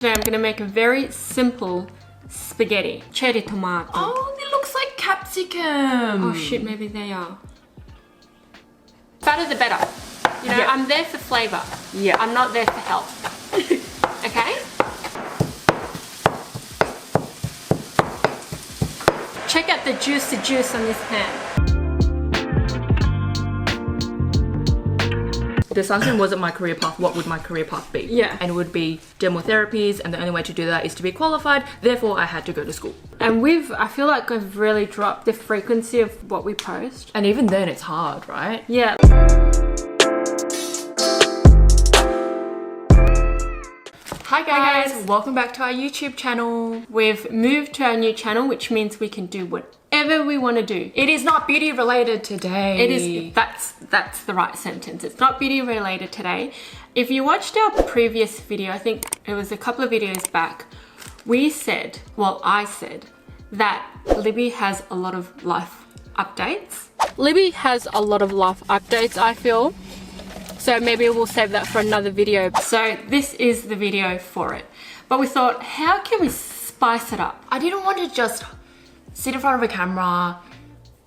Today I'm going to make a very simple spaghetti. Cherry tomato. Oh, it looks like capsicum. Oh shit, maybe they are. Fatter the better. You know, Yeah. I'm there for flavour. Yeah. I'm not there for health. Okay? Check out the juice on this pan. The sunscreen wasn't my career path. What would my career path be? Yeah. And it would be dermal therapies, and the only way to do that is to be qualified. Therefore, I had to go to school. And I feel like we've really dropped the frequency of what we post. And even then, it's hard, right? Yeah. Hi guys, welcome back to our YouTube channel. We've moved to our new channel, which means we can do whatever we want to do. It is not beauty related today. It is, that's the right sentence. It's not beauty related today. If you watched our previous video, I think it was a couple of videos back, I said that Libby has a lot of life updates. Libby has a lot of life updates, I feel. So maybe we'll save that for another video. So this is the video for it. But we thought, how can we spice it up? I didn't want to just sit in front of a camera,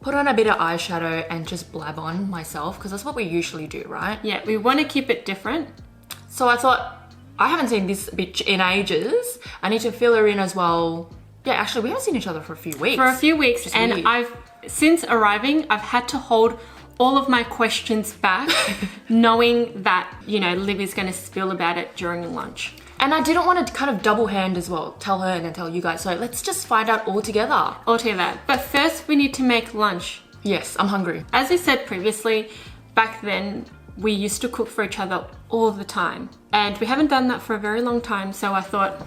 put on a bit of eyeshadow and just blab on myself, because that's what we usually do, right? Yeah, we want to keep it different. So I thought, I haven't seen this bitch in ages. I need to fill her in as well. Yeah, actually we haven't seen each other for a few weeks. And weird. since arriving, I've had to hold all of my questions back, knowing that, you know, Libby's gonna spill about it during lunch. And I didn't want to kind of double hand as well, tell her and then tell you guys. So let's just find out all together. But first we need to make lunch. Yes, I'm hungry. As we said previously, back then we used to cook for each other all the time. And we haven't done that for a very long time, so I thought,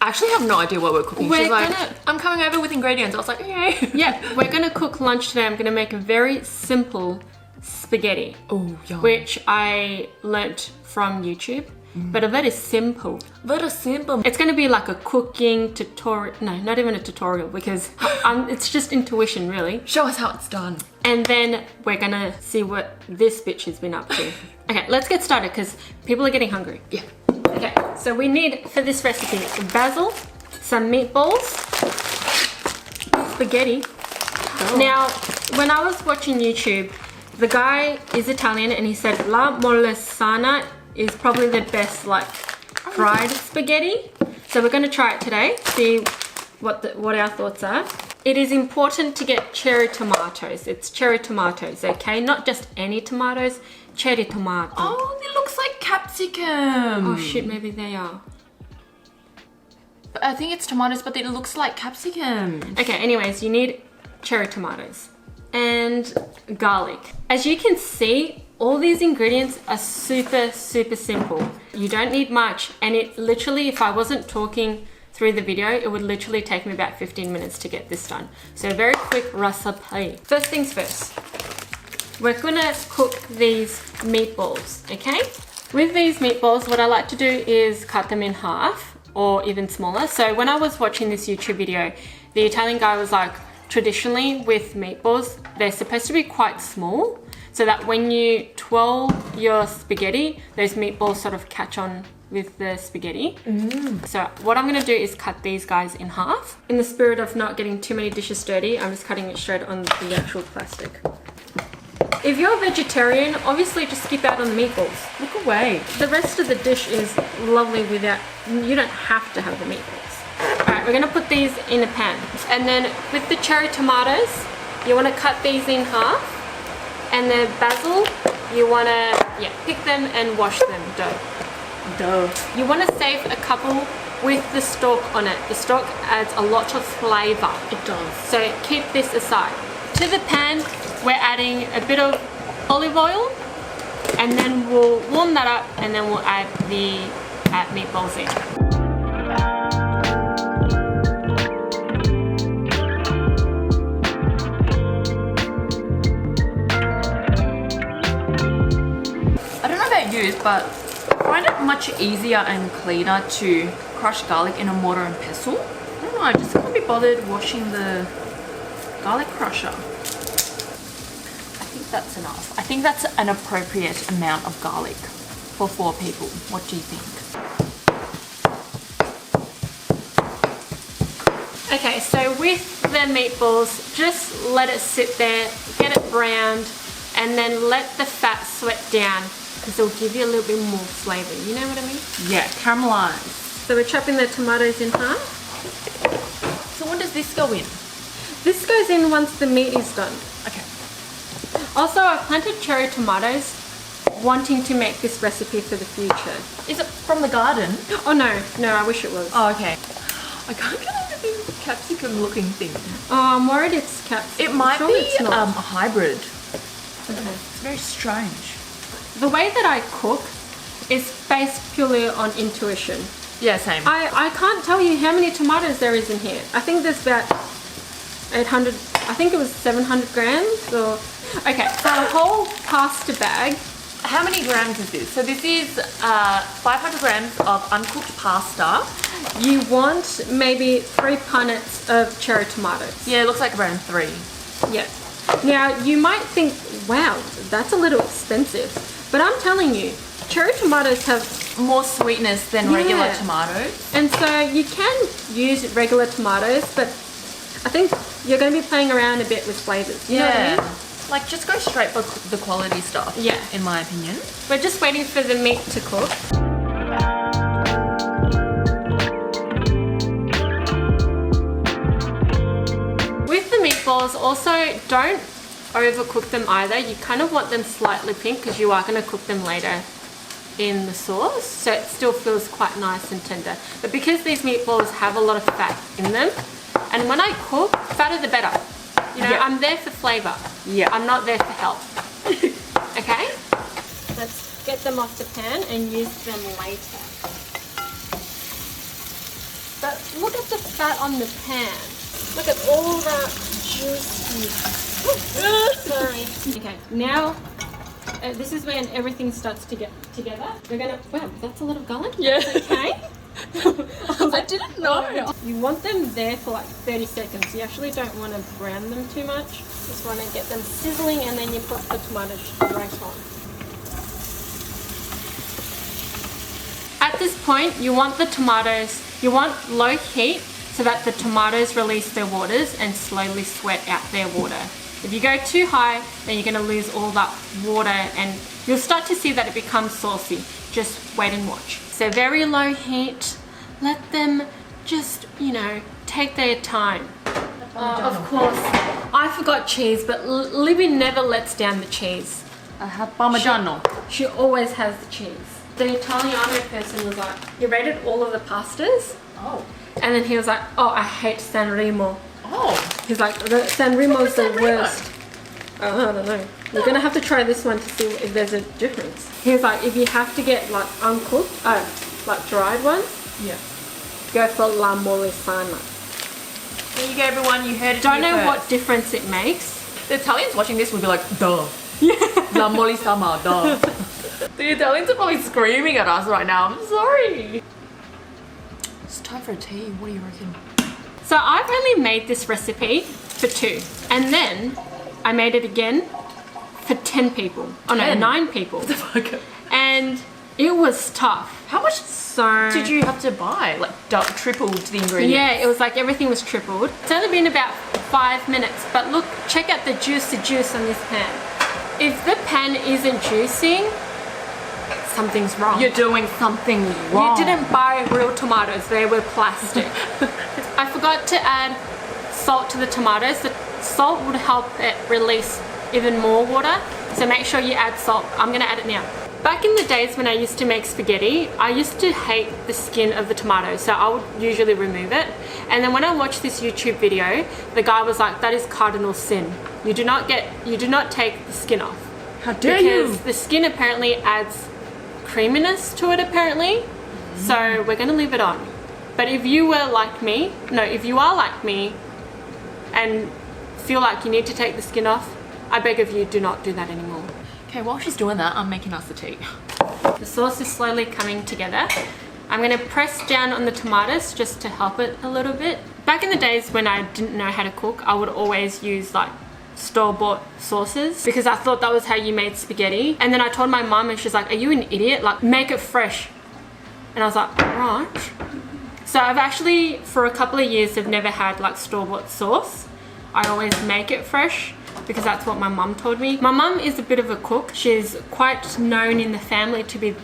I actually have no idea what we're cooking. She's like, I'm coming over with ingredients. I was like, okay. yeah, we're gonna cook lunch today. I'm gonna make a very simple spaghetti. Oh, yum. Which I learnt from YouTube, but a very simple. Very simple. It's gonna be like a cooking tutorial. No, not even a tutorial, because it's just intuition, really. Show us how it's done. And then we're gonna see what this bitch has been up to. Okay, let's get started, because people are getting hungry. Yeah. Okay, so we need, for this recipe, basil, some meatballs, spaghetti. Oh. Now, when I was watching YouTube, the guy is Italian and he said La Molesana is probably the best like fried spaghetti. So we're gonna try it today, see what our thoughts are. It is important to get cherry tomatoes. It's cherry tomatoes, okay? Not just any tomatoes, cherry tomato. Oh, it looks like capsicum. Oh shit, maybe they are. But I think it's tomatoes, but it looks like capsicum. Okay, anyways, you need cherry tomatoes and garlic. As you can see, all these ingredients are super, super simple. You don't need much, and it literally, if I wasn't talking through the video, it would literally take me about 15 minutes to get this done. So very quick recipe. First things first, we're gonna cook these meatballs, okay? With these meatballs, what I like to do is cut them in half or even smaller. So when I was watching this YouTube video, the Italian guy was like, traditionally with meatballs, they're supposed to be quite small so that when you twirl your spaghetti, those meatballs sort of catch on with the spaghetti. So what I'm gonna do is cut these guys in half. In the spirit of not getting too many dishes dirty, I'm just cutting it straight on the actual plastic. If you're a vegetarian, obviously just skip out on the meatballs. Look away. The rest of the dish is lovely without, you don't have to have the meatballs. Alright, we're gonna put these in a pan. And then with the cherry tomatoes, you wanna cut these in half. And the basil, you wanna, pick them and wash them, Duh. You wanna save a couple with the stalk on it. The stalk adds a lot of flavor. It does. So keep this aside. To the pan, we're adding a bit of olive oil, and then we'll warm that up, and then we'll add the meatballs in. I don't know about you, but I find it much easier and cleaner to crush garlic in a mortar and pestle. I don't know, I just can't be bothered washing the garlic crusher. I think that's enough. I think that's an appropriate amount of garlic for 4 people. What do you think? Okay, so with the meatballs, just let it sit there, get it browned, and then let the fat sweat down because it'll give you a little bit more flavour. You know what I mean? Yeah, caramelized. So we're chopping the tomatoes in half. So when does this go in? This goes in once the meat is done. Okay. Also, I planted cherry tomatoes wanting to make this recipe for the future. Is it from the garden? Oh no, I wish it was. Oh, okay. I can't get over this capsicum looking thing. Oh, I'm worried it's capsicum. It might Sure be it's not. a hybrid. Okay. It's very strange. The way that I cook is based purely on intuition. Yeah, same. I can't tell you how many tomatoes there is in here. I think there's about 800, I think it was 700 grams or... Okay, so a whole pasta bag. How many grams is this? So this is 500 grams of uncooked pasta. You want maybe 3 punnets of cherry tomatoes. Yeah, it looks like around 3. Yeah. Now, you might think, wow, that's a little expensive. But I'm telling you, cherry tomatoes have More sweetness than regular tomatoes. And so you can use regular tomatoes, but I think you're going to be playing around a bit with flavors. You know what I mean? Like, just go straight for the quality stuff. Yeah. In my opinion. We're just waiting for the meat to cook. With the meatballs, also don't overcook them either. You kind of want them slightly pink because you are going to cook them later in the sauce, so it still feels quite nice and tender. But because these meatballs have a lot of fat in them, and when I cook, fatter the better. You know, I'm there for flavour. Yeah. I'm not there for health. Okay? Let's get them off the pan and use them later. But look at the fat on the pan. Look at all that juicy. Sorry. Okay, now this is when everything starts to get together. We're gonna, wow, that's a lot of garlic. Yeah. That's okay. I didn't know. You want them there for like 30 seconds. You actually don't want to brown them too much. Just want to get them sizzling and then you put the tomatoes right on. At this point, you want the tomatoes, you want low heat so that the tomatoes release their waters and slowly sweat out their water. If you go too high, then you're going to lose all that water and you'll start to see that it becomes saucy. Just wait and watch. So very low heat, let them just, you know, take their time. Of course, I forgot cheese, but Libby never lets down the cheese. I have Parmigiano. She always has the cheese. The Italiano person was like, he rated all of the pastas. Oh. And then he was like, oh, I hate San Remo. Oh. He's like, San Remo's the San Remo? worst. Oh, I don't know. You're gonna have to try this one to see if there's a difference. He was like, if you have to get like uncooked, like dried ones, Yeah. go for La Molisana. There you go, everyone. You heard it. Don't know here what first. difference it makes. The Italians watching this will be like, duh. La molisama, duh. The Italians are probably screaming at us right now. I'm sorry. It's time for a tea. What do you reckon? So I've only made this recipe for 2. And then I made it again for 10 people. Oh no, 10? 9 people. What the fuck? And it was tough. How much So did you have to buy? Like tripled the ingredients? yeah, it was like everything was tripled. It's only been about 5 minutes, but look, check out the juice on this pan. If the pan isn't juicing, something's wrong. You're doing something wrong. You didn't buy real tomatoes, they were plastic. I forgot to add salt to the tomatoes. The salt would help it release even more water, so make sure you add salt. I'm gonna add it now. Back in the days when I used to make spaghetti, I used to hate the skin of the tomato, so I would usually remove it. And then when I watched this YouTube video, the guy was like, that is cardinal sin. You do not take the skin off. How dare you? Because the skin apparently adds creaminess to it apparently. So we're gonna leave it on. But if you are like me and feel like you need to take the skin off, I beg of you, do not do that anymore. Okay, while she's doing that, I'm making us a tea. The sauce is slowly coming together. I'm gonna press down on the tomatoes just to help it a little bit. Back in the days when I didn't know how to cook, I would always use like store-bought sauces because I thought that was how you made spaghetti. And then I told my mum and she's like, are you an idiot? Like, make it fresh. And I was like, right. So I've actually, for a couple of years, have never had like store-bought sauce. I always make it fresh because that's what my mum told me. My mum is a bit of a cook. She's quite known in the family to be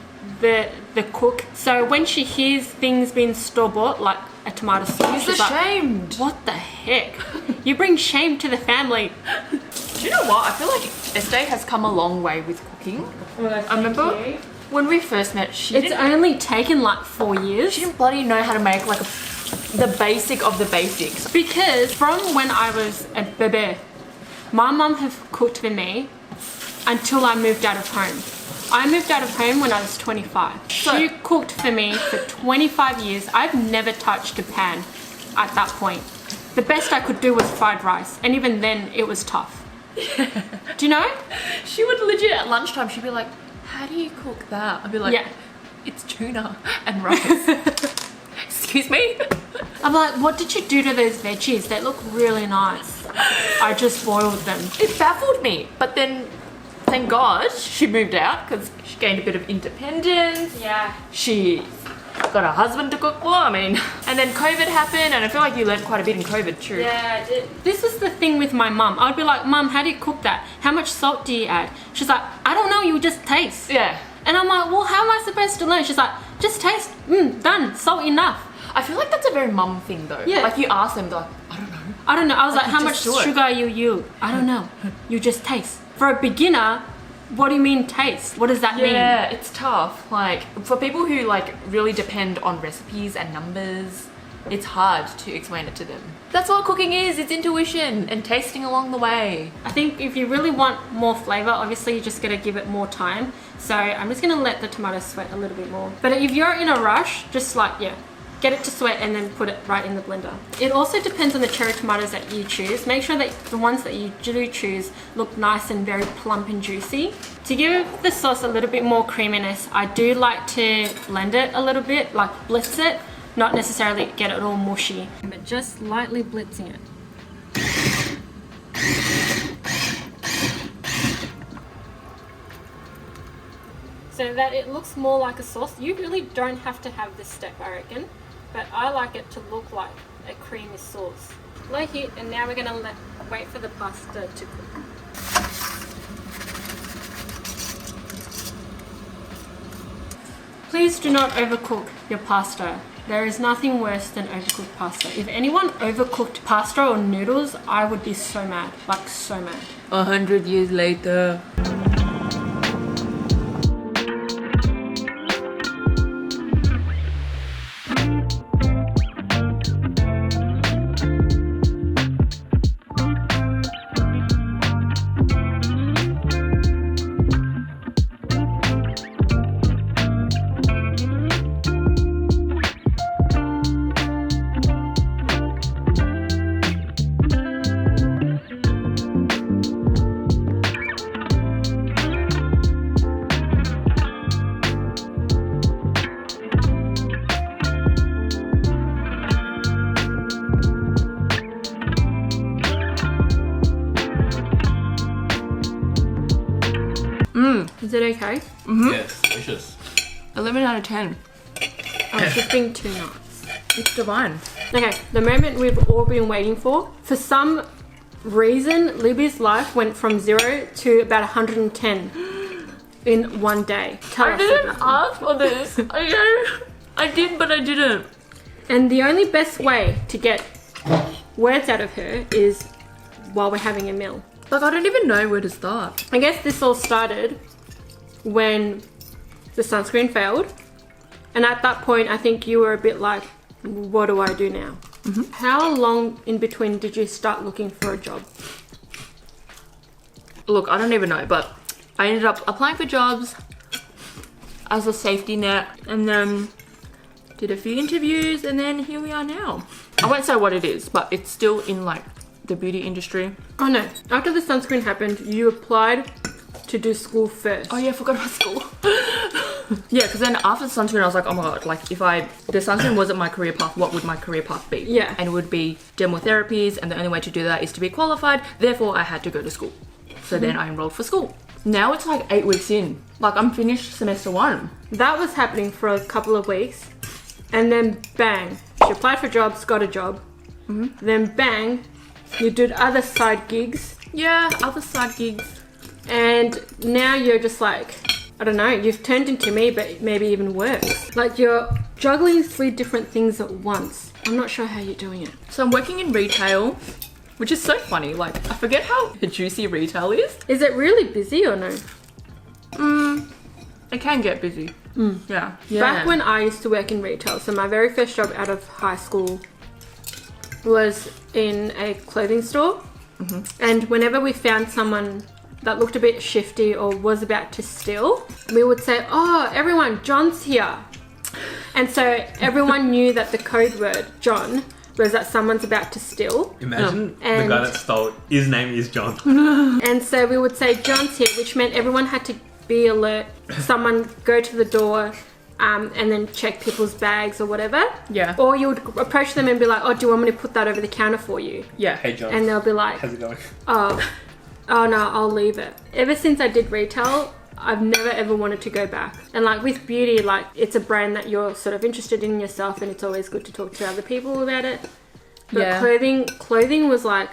the cook. So when she hears things being store-bought, like a tomato sauce, she's ashamed. Like, what the heck? You bring shame to the family. Do you know what? I feel like Este has come a long way with cooking. I remember when we first met, it's only taken like 4 years. She didn't bloody know how to make like the basic of the basics. Because from when I was a baby, my mum have cooked for me until I moved out of home. I moved out of home when I was 25. She cooked for me for 25 years. I've never touched a pan at that point. The best I could do was fried rice, and even then it was tough. Do you know? She would legit at lunchtime, she'd be like, how do you cook that? I'd be like, it's tuna and rice. Excuse me? I'm like, what did you do to those veggies? They look really nice. I just boiled them. It baffled me, but then thank God she moved out because she gained a bit of independence. Yeah. She got a husband to cook for, I mean. And then COVID happened, and I feel like you learned quite a bit in COVID too. Yeah, I did. This was the thing with my mum. I'd be like, Mum, how do you cook that? How much salt do you add? She's like, I don't know, you just taste. Yeah. And I'm like, well, how am I supposed to learn? She's like, just taste. Done. Salt enough. I feel like that's a very mum thing though. Yeah. Like you ask them, they're like, I don't know. I don't know. I was like, how much just do it. sugar you? I don't know. You just taste. For a beginner, what do you mean taste? What does that mean? Yeah, it's tough. Like for people who like really depend on recipes and numbers, it's hard to explain it to them. That's what cooking is. It's intuition and tasting along the way. I think if you really want more flavor, obviously you just gotta give it more time. So I'm just gonna let the tomato sweat a little bit more. But if you're in a rush, just like, get it to sweat and then put it right in the blender. It also depends on the cherry tomatoes that you choose. Make sure that the ones that you do choose look nice and very plump and juicy. To give the sauce a little bit more creaminess, I do like to blend it a little bit, like blitz it, not necessarily get it all mushy, but just lightly blitzing it. So that it looks more like a sauce. You really don't have to have this step, I reckon. But I like it to look like a creamy sauce. Low heat, and now we're gonna wait for the pasta to cook. Please do not overcook your pasta. There is nothing worse than overcooked pasta. If anyone overcooked pasta or noodles, I would be so mad, like so mad. 100 years later. Is it okay? Yes, delicious. 11 out of 10. Oh, it's just being too nuts. It's divine. Okay, the moment we've all been waiting for. For some reason, Libby's life went from 0 to about 110 in one day. Tell I us didn't about ask for this. I did, but I didn't. And the only best way to get words out of her is while we're having a meal. Like, I don't even know where to start. I guess this all started when the sunscreen failed. And at that point, I think you were a bit like, what do I do now? How long in between did you start looking for a job? Look, I don't even know, but I ended up applying for jobs as a safety net and then did a few interviews and then here we are now. I won't say what it is, but it's still in like the beauty industry. Oh no, after the sunscreen happened, you applied to do school first. Oh yeah, I forgot about school. Yeah, because then after the sunscreen, I was like, oh my god, like if the sunscreen wasn't my career path, what would my career path be? Yeah. And it would be dermal therapies, and the only way to do that is to be qualified, therefore I had to go to school. So then I enrolled for school. Now it's like 8 weeks in. Like I'm finished semester 1. That was happening for a couple of weeks, and then bang, You applied for jobs, got a job. Then bang, you did other side gigs. Yeah, other side gigs. And now you're just like, I don't know, you've turned into me, but maybe even worse. Like you're juggling 3 different things at once. I'm not sure how you're doing it. So I'm working in retail, which is so funny. Like, I forget how juicy retail is. Is it really busy or no? It can get busy. Yeah. Back when I used to work in retail, so my very first job out of high school was in a clothing store. And whenever we found someone that looked a bit shifty or was about to steal, we would say, oh, everyone, John's here. And so everyone knew that the code word, John, was that someone's about to steal. Imagine the And- guy that stole, his name is John. And so we would say, John's here, which meant everyone had to be alert. Someone go to the door and then check people's bags or whatever. Yeah. Or you would approach them and be like, oh, do you want me to put that over the counter for you? Yeah. Hey John, And they'll be like, how's it going? oh no, I'll leave it. Ever since I did retail, I've never ever wanted to go back. And like with beauty, like it's a brand that you're sort of interested in yourself, and it's always good to talk to other people about it. But Yeah. clothing was like,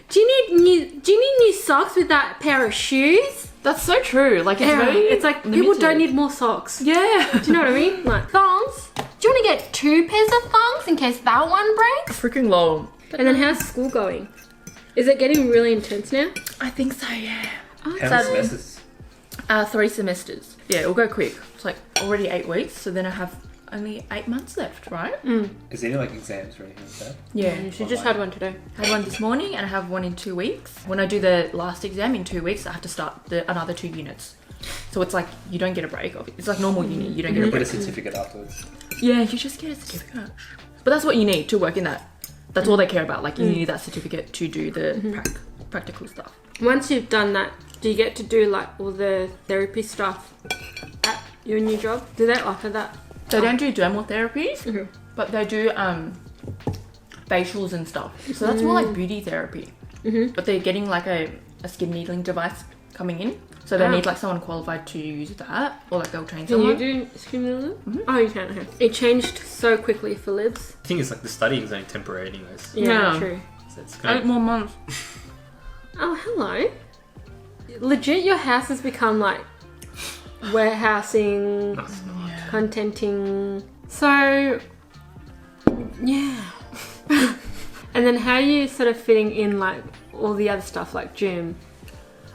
do you need new socks with that pair of shoes? That's so true. Like, it's very It's like people limited. don't need more socks. Yeah. Do you know what I mean? Like thongs. Do you want to get 2 pairs of thongs in case that one breaks? Freaking long. And then how's school going? Is it getting really intense now? I think so, yeah. How many semesters? 3 semesters. Yeah, it'll go quick. It's like already 8 weeks, so then I have only 8 months left, right? Is there any like exams or anything like that? Yeah. She just had one today. I had one this morning and I have one in 2 weeks. When I do the last exam in 2 weeks, I have to start another 2 units. So it's like you don't get a break. It's like normal uni. You don't get a Get a break. certificate afterwards. Yeah, you just get a certificate. But that's what you need to work in that. That's all they care about. Like you need that certificate to do the practical stuff. Once you've done that, do you get to do like all the therapy stuff at your new job? Do they offer that? They don't do dermal therapies, but they do facials and stuff. So that's more like beauty therapy. But they're getting like a skin needling device coming in. So they need like someone qualified to use that, or like they'll train Can someone. you do skin needling? Oh, you can. Okay. It changed so quickly for libs. I think it's like the studying is only temporary anyways. Yeah. True. So it's 8 kind of, more months. Oh, hello. Legit, your house has become like warehousing, no, it's not. contenting. So, yeah. And then how are you sort of fitting in like all the other stuff like gym?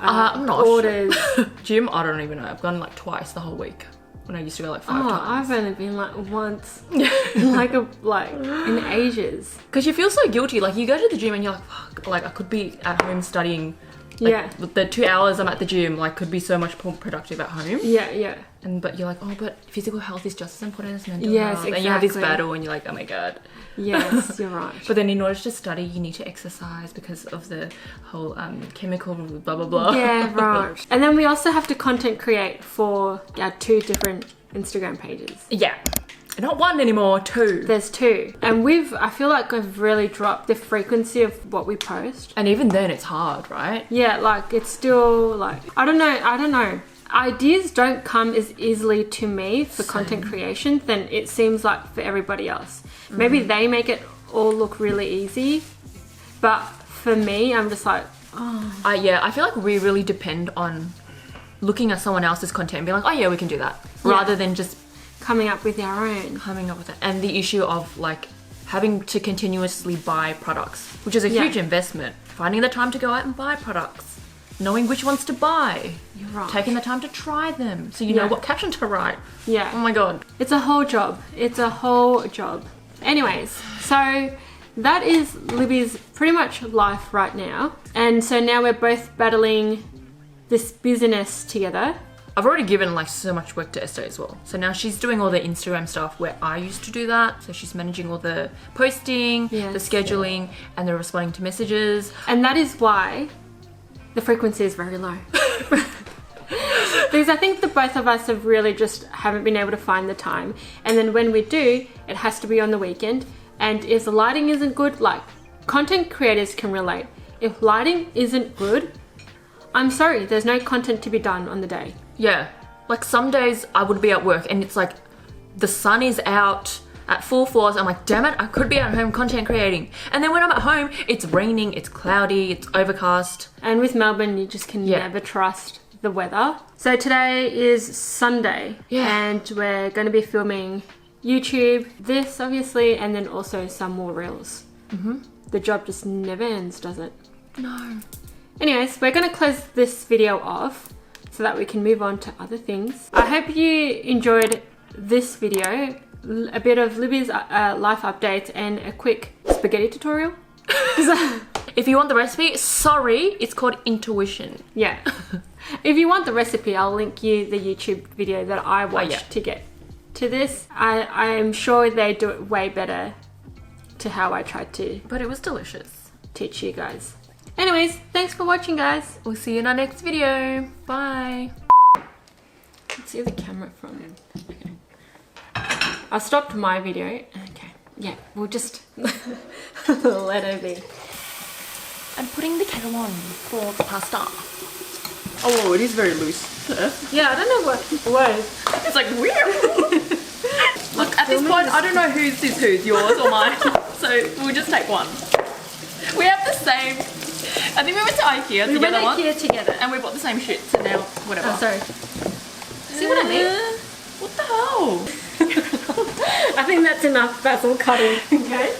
I'm not orders. Gym, I don't even know. I've gone like twice the whole week when I used to go like 5 Oh, times. I've only been like once, like in ages. Because you feel so guilty. Like you go to the gym and you're like, fuck, like I could be at home studying. Like, Yeah. The 2 hours I'm at the gym, like could be so much more productive at home. Yeah. But you're like, oh, but physical health is just as important as mental Yes, health. And you have this exactly. battle and you're like, oh my God. Yes, you're right. But then in order to study, you need to exercise because of the whole chemical blah, blah, blah. Yeah, right. And then we also have to content create for our 2 different Instagram pages. Yeah. Not 1 anymore, 2. There's 2. And I feel like we've really dropped the frequency of what we post. And even then it's hard, right? Yeah, like it's still like, I don't know. Ideas don't come as easily to me for content creation than it seems like for everybody else. Maybe they make it all look really easy, but for me, I'm just like, oh. Yeah, I feel like we really depend on looking at someone else's content and being like, oh yeah, we can do that. Yeah. Rather than just Coming up with our own. coming up with it. And the issue of like having to continuously buy products, which is a Yeah. huge investment. Finding the time to go out and buy products. Knowing which ones to buy. You're right. Taking the time to try them so you know Yeah. what caption to write. Oh Yeah. my God. It's a whole job. It's a whole job. Anyways, so that is Libby's pretty much life right now. And so now we're both battling this business together. I've already given like so much work to Esther as well. So now she's doing all the Instagram stuff where I used to do that. So she's managing all the posting, Yes. the scheduling, and the responding to messages. And that is why the frequency is very low. Because I think the both of us have really just haven't been able to find the time. And then when we do, it has to be on the weekend. And if the lighting isn't good, like content creators can relate. If lighting isn't good, I'm sorry, there's no content to be done on the day. Yeah. Like some days I would be at work and it's like the sun is out, at full force. I'm like, damn it, I could be at home content creating. And then when I'm at home, it's raining, it's cloudy, it's overcast. And with Melbourne, you just can never trust the weather. So today is Sunday, and we're going to be filming YouTube, this obviously, and then also some more reels. The job just never ends, does it? No. Anyways, we're going to close this video off so that we can move on to other things. I hope you enjoyed this video, a bit of Libby's life updates and a quick spaghetti tutorial. If you want the recipe, sorry, it's called intuition. Yeah. If you want the recipe, I'll link you the YouTube video that I watched to get to this. I am sure they do it way better to how I tried to. But it was delicious. Teach you guys. Anyways, thanks for watching, guys. We'll see you in our next video. Bye. Let's see the camera from. Okay. I stopped my video. Okay. Yeah, we'll just let her be. I'm putting the kettle on for the pasta. Oh, it is very loose. Yeah, I don't know what it was. It's like weird. Look, at this point, I don't know whose is whose, yours or mine. So we'll just take one. We have the same. I think we went to IKEA together. We went to IKEA together. And we bought the same shit, so now whatever. Oh, sorry. See what I mean? What the hell? I think that's enough. That's all cutting. Okay.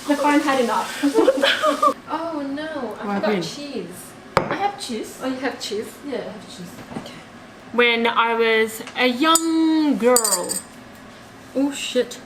The phone had enough. What the hell? Oh no, I forgot cheese. I have cheese. Oh, you have cheese? Yeah, I have cheese. Okay. When I was a young girl. Oh shit.